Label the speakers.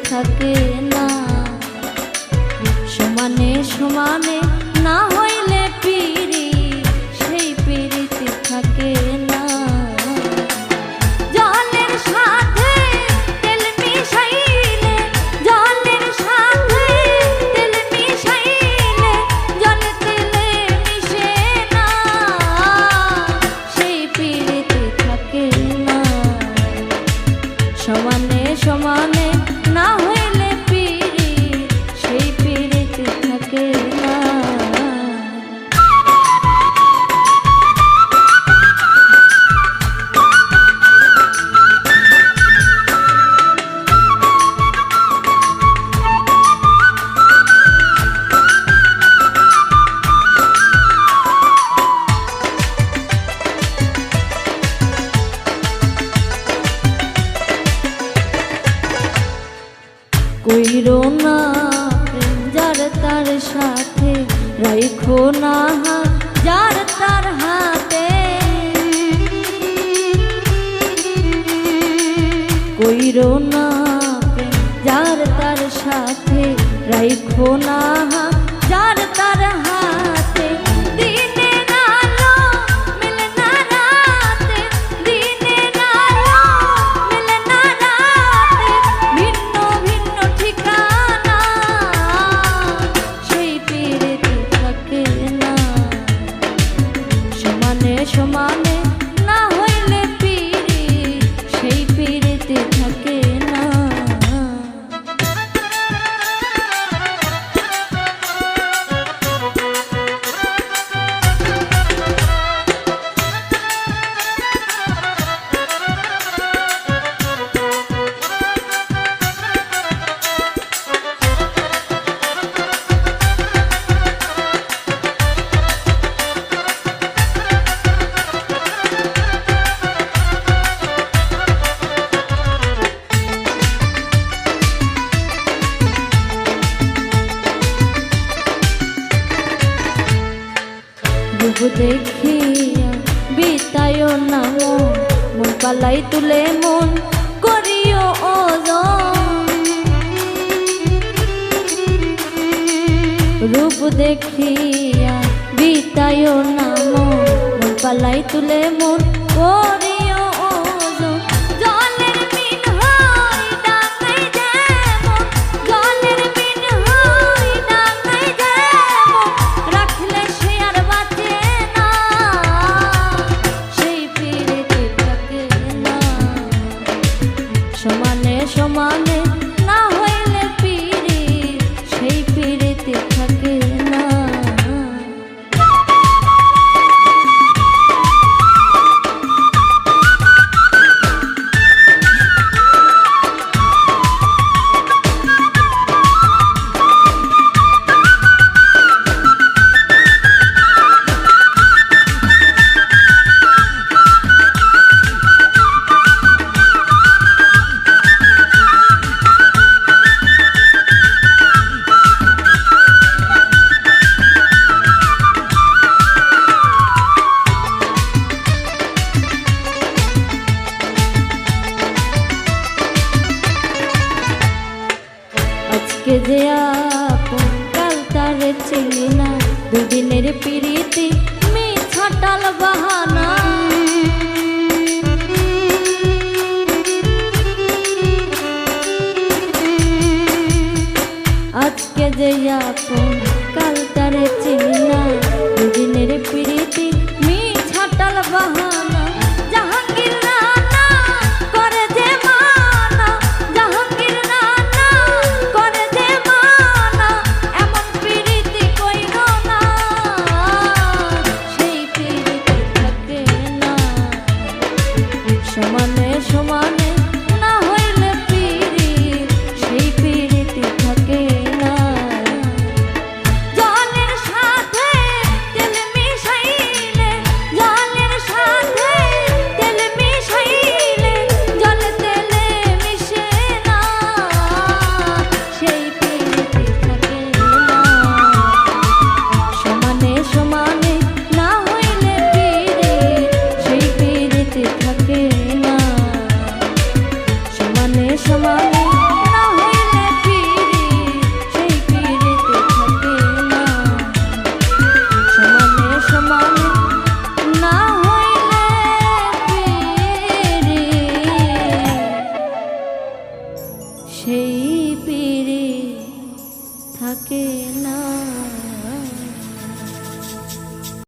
Speaker 1: থাকে না, সমানে সমানে না হইলে পিরি সেই পিরিতি থাকে না। জলের সাথে তেল মিশাইলে, জলের সাথে তেল মিশাইলে জল তেলে মিশে না, সেই পিরিতি থাকে না, সমানে সমানে না হইলে পিরি সেই পিরিতি থাকে না। কইরো না প্রেম যার তার সাথে, রাইখো না হাত যার তার হাতে। কইরো না প্রেম যার তার সাথে, রাইখো না হাত যার তার হাতে। দিনের আলো মেলে না রাতে, দিনের আলো মেলে না রাতে, ভিন্ন ভিন্ন ঠিকানা সেই পিরিতি থাকে না, সমানে সমানে না হইলে পিরি সেই পিরিতি থাকে না। রূপ দেখিয়া বিতায় না মন পালাই তুলে মন করিও ওজন। রূপ দেখিয়া বিতায় না মন পালাই তুলে মন করিও ওজন। জলের মিন হই ডাঙাই যেমন, জলের মিন হই ডাঙাই যেমন, রাখলে সে আর বাঁচে না সেই পিরিতি থাকে না, সমানে সমানে না হইলে পিরি সেই পিরিতি থাকে না। আজকে যে আপন কাল তারে চিনি না, দুদিনের পিরিতি মিছাটাল বাহানা। আজকে যে আপন